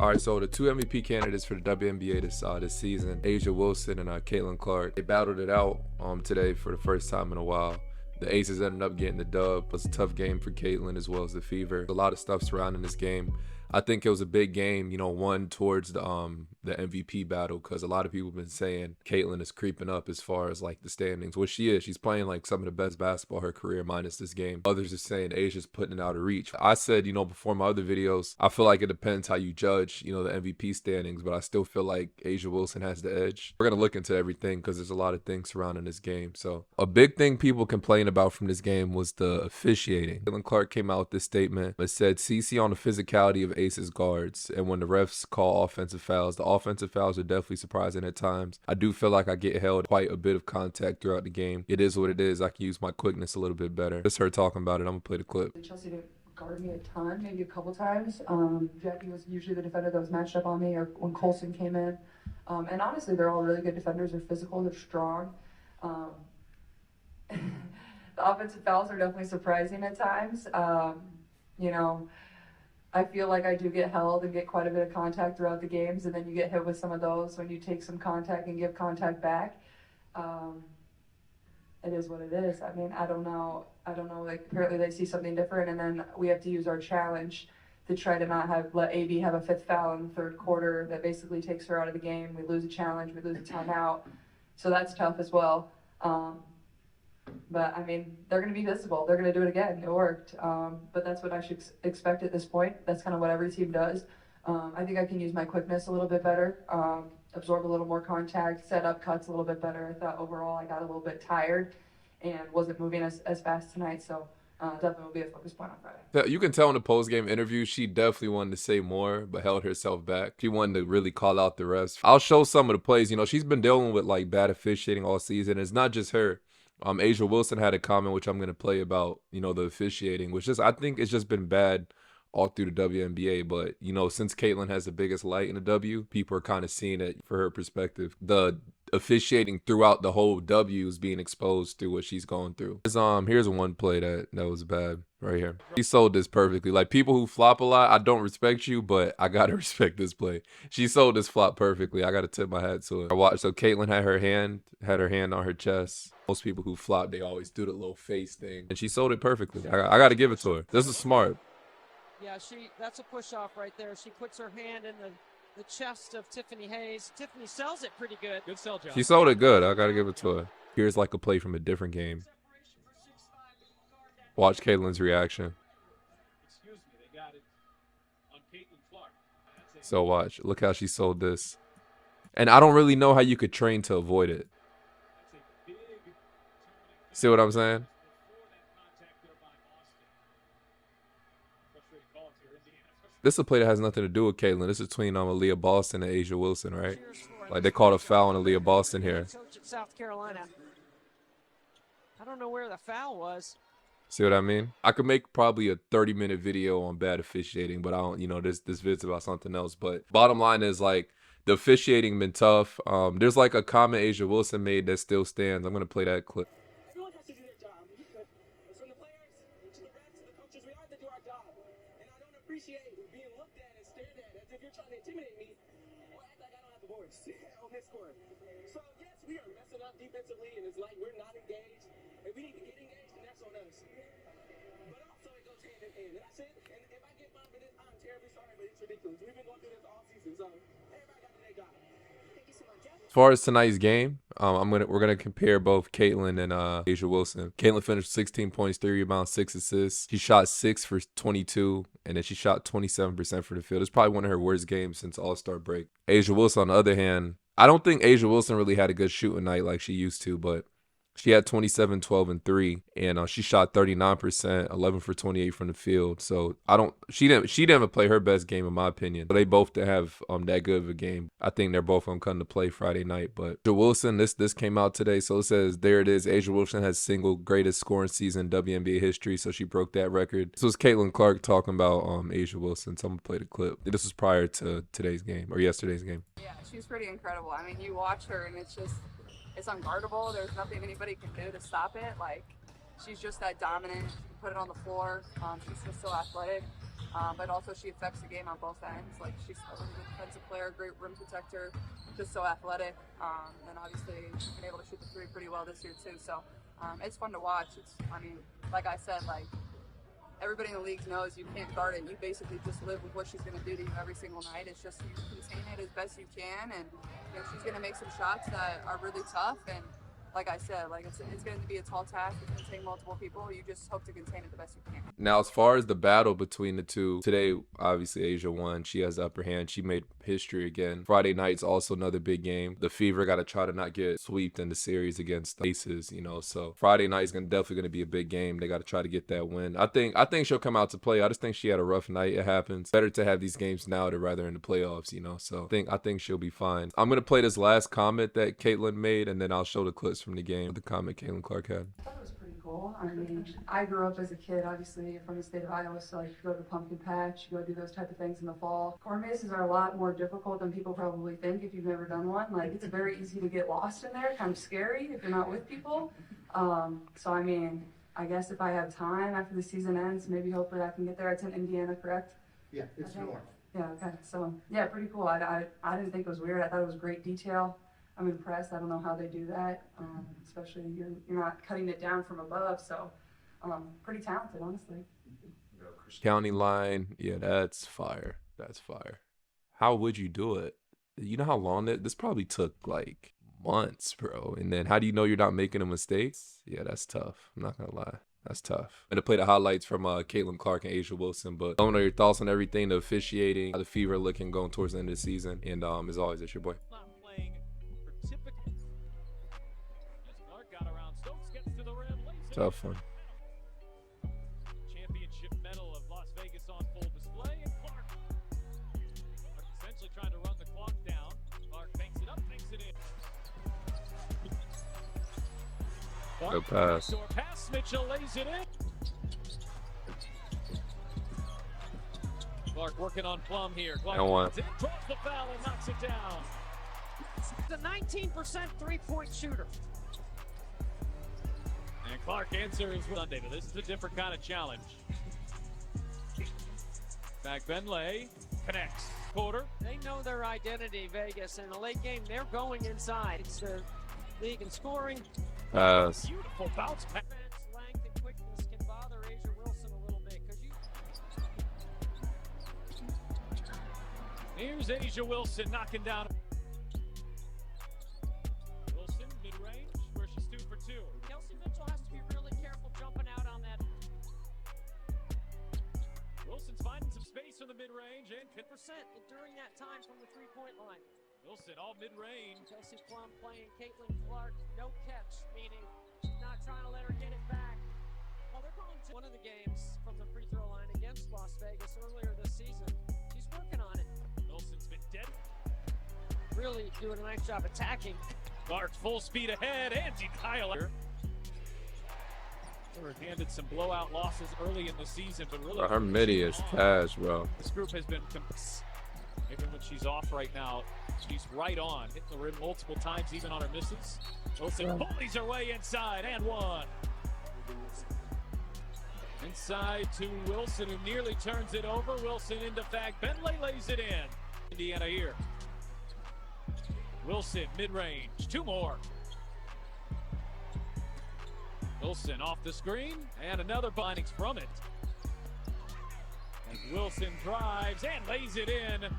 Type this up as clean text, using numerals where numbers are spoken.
All right, so the two MVP candidates for the WNBA this season, A'ja Wilson and Caitlin Clark, they battled it out today for the first time in a while. The Aces ended up getting the dub. It was a tough game for Caitlin as well as the Fever. A lot of stuff surrounding this game. I think it was a big game, one towards the MVP battle, because a lot of people have been saying Caitlin is creeping up as far as like the standings, which she is. She's playing like some of the best basketball of her career minus this game. Others are saying Asia's putting it out of reach. I said, before my other videos, I feel like it depends how you judge, the MVP standings, but I still feel like A'ja Wilson has the edge. We're going to look into everything because there's a lot of things surrounding this game. So a big thing people complain about from this game was the officiating. Caitlin Clark came out with this statement that said, CC on the physicality of Aces guards, and when the refs call offensive fouls, the offensive fouls are definitely surprising at times. I do feel like I get held quite a bit of contact throughout the game. It is what it is. I can use my quickness a little bit better. Just her talking about it. I'm gonna play the clip. Chelsea didn't guard me a ton, maybe a couple times. Jackie was usually the defender that was matched up on me, or when Colson came in. And honestly, they're all really good defenders. They're physical, they're strong. The offensive fouls are definitely surprising at times. I feel like I do get held and get quite a bit of contact throughout the games, and then you get hit with some of those when you take some contact and give contact back. It is what it is. I mean, I don't know, like apparently they see something different, and then we have to use our challenge to try to not let AB have a fifth foul in the third quarter that basically takes her out of the game. We lose a challenge, we lose a timeout. So that's tough as well. But I mean, they're going to be visible. They're going to do it again. It worked. But that's what I should expect at this point. That's kind of what every team does. I think I can use my quickness a little bit better, absorb a little more contact, set up cuts a little bit better. I thought overall I got a little bit tired and wasn't moving as fast tonight. So definitely will be a focus point on Friday. You can tell in the post-game interview, she definitely wanted to say more, but held herself back. She wanted to really call out the refs. I'll show some of the plays. She's been dealing with like bad officiating all season. It's not just her. A'ja Wilson had a comment, which I'm going to play about, the officiating, which I think it's just been bad all through the WNBA. But, since Caitlin has the biggest light in the W, people are kind of seeing it for her perspective. The officiating throughout the whole W is being exposed through what she's going through. Here's one play that was bad right here. She sold this perfectly. Like, people who flop a lot, I don't respect you, but I gotta respect this play. She sold this flop perfectly. I gotta tip my hat to her. I watched. So Caitlin had her hand on her chest. Most people who flop, they always do the little face thing, and she sold it perfectly. I gotta give it to her. This is smart. Yeah, that's a push off right there. She puts her hand in the chest of Tiffany Hayes. Tiffany sells it pretty good. Good sell, John. She sold it good. I gotta give it to her. Here's like a play from a different game. Watch Caitlin's reaction. Excuse me, they got it on Caitlin Clark. So watch. Look how she sold this. And I don't really know how you could train to avoid it. See what I'm saying? This is a play that has nothing to do with Caitlin. This is between Aaliyah Boston and A'ja Wilson, right? Like, they called a foul on Aaliyah Boston here. Coach at South Carolina. I don't know where the foul was. See what I mean? I could make probably a 30-minute video on bad officiating, but I don't, this vid's about something else. But bottom line is, like, the officiating been tough. There's like a comment A'ja Wilson made that still stands. I'm going to play that clip. Everyone has to do their job. It's from the players to the refs to the coaches. We all have to do our job. And I don't appreciate being looked at and stared at as if you're trying to intimidate me or act like I don't have the voice on this court. So, yes, we are messing up defensively, and it's like we're not engaged. And we need to get engaged, and that's on us. But also, it goes hand in hand. And that's it. And if I get fined for this, I'm terribly sorry, but it's ridiculous. We've been going through this all season, so everybody got to do their job. Thank you so much, Jeff. As far as tonight's game, we're gonna compare both Caitlin and A'ja Wilson. Caitlin finished 16 points, 3 rebounds, 6 assists. She shot 6 for 22, and then she shot 27% for the field. It's probably one of her worst games since All-Star break. A'ja Wilson, on the other hand, I don't think A'ja Wilson really had a good shooting night like she used to, but she had 27, 12, and 3, and she shot 39%, 11 for 28 from the field. So she didn't play her best game in my opinion. But they both have that good of a game. I think they're both gonna come to play Friday night. But A'ja Wilson, this came out today, so it says there it is. A'ja Wilson has single greatest scoring season in WNBA history, so she broke that record. This was Caitlin Clark talking about A'ja Wilson. So I'm gonna play the clip. This was prior to today's game or yesterday's game. Yeah, she's pretty incredible. I mean, you watch her and it's unguardable. There's nothing anybody can do to stop it. Like, she's just that dominant. She can put it on the floor. She's just so athletic. but also she affects the game on both ends. Like, she's a really good defensive player, great rim protector, just so athletic. And obviously she's been able to shoot the three pretty well this year too. So it's fun to watch. I mean, like I said, like, everybody in the league knows you can't guard it. You basically just live with what she's going to do to you every single night. It's just you contain it as best you can, and she's going to make some shots that are really tough. And like I said, like it's going to be a tall task. It's going to take multiple people. You just hope to contain it the best you can. Now, as far as the battle between the two, today, obviously, Asia won. She has the upper hand. She made history again. Friday night's also another big game. The Fever got to try to not get swept in the series against the Aces, so Friday night is definitely going to be a big game. They got to try to get that win. I think she'll come out to play. I just think she had a rough night. It happens. Better to have these games now than rather in the playoffs, so I think she'll be fine. I'm going to play this last comment that Caitlin made, and then I'll show the clips from the game, the comment Caitlin Clark had. I thought it was pretty cool. I mean, I grew up as a kid, obviously, from the state of Iowa, so like, you go to the pumpkin patch, you go do those type of things in the fall. Corn mazes are a lot more difficult than people probably think if you've never done one. Like, it's very easy to get lost in there, kind of scary if you're not with people. So I mean, I guess if I have time after the season ends, maybe hopefully I can get there. It's in Indiana, correct? Yeah, it's north. Yeah, okay. So yeah, pretty cool. I didn't think it was weird. I thought it was great detail. I'm impressed. I don't know how they do that, especially you're not cutting it down from above. So pretty talented, honestly. County line, yeah, that's fire. That's fire. How would you do it? You know how long this probably took, like, months, bro. And then how do you know you're not making a mistake? Yeah, that's tough. I'm not gonna lie. That's tough. I'm gonna play the highlights from Caitlin Clark and Asia Wilson, but I want to know your thoughts on everything, the officiating, how the Fever looking going towards the end of the season. And as always, it's your boy. Not playing for typical. Clark got around Stokes, gets to the rim, lays it Tough one. Championship medal of Las Vegas on full display, and Clark essentially trying to run the clock down. Clark banks it up, makes it in. Good pass. Pass, Mitchell lays it in. Clark working on Plum here. Clark one. draws the foul and knocks it down. The 19% three-point shooter. And Clark answers Sunday, but this is a different kind of challenge. Back Benlay connects. Quarter. They know their identity, Vegas. In the late game, they're going inside. It's their league in scoring. Pass. Beautiful bounce pass. Length and quickness can bother Asia Wilson a little bit because Here's Asia Wilson knocking down. Wilson mid-range where she's 2 for 2. Kelsey Mitchell has to be really careful jumping out on that. Wilson's finding some space from the mid-range and 10% during that time from the three-point line. Wilson all mid-range. Kelsey Plum playing Caitlin Clark, no catch, meaning she's not trying to let her get it back. Well, they're going to one of the games from the free throw line against Las Vegas earlier this season. She's working on it. Wilson's been dead. Really doing a nice job attacking. Clark full speed ahead and Tyler. They were handed some blowout losses early in the season, but really Bro, her midi is cash, bro. this group has been even when she's off right now, she's right on, hitting the rim multiple times, even on her misses. Wilson bullies her way inside and one. Inside to Wilson, who nearly turns it over. Wilson into Fag. Bentley lays it in. Indiana here. Wilson mid-range, 2 more. Wilson off the screen and another bindings from it. As Wilson drives and lays it in.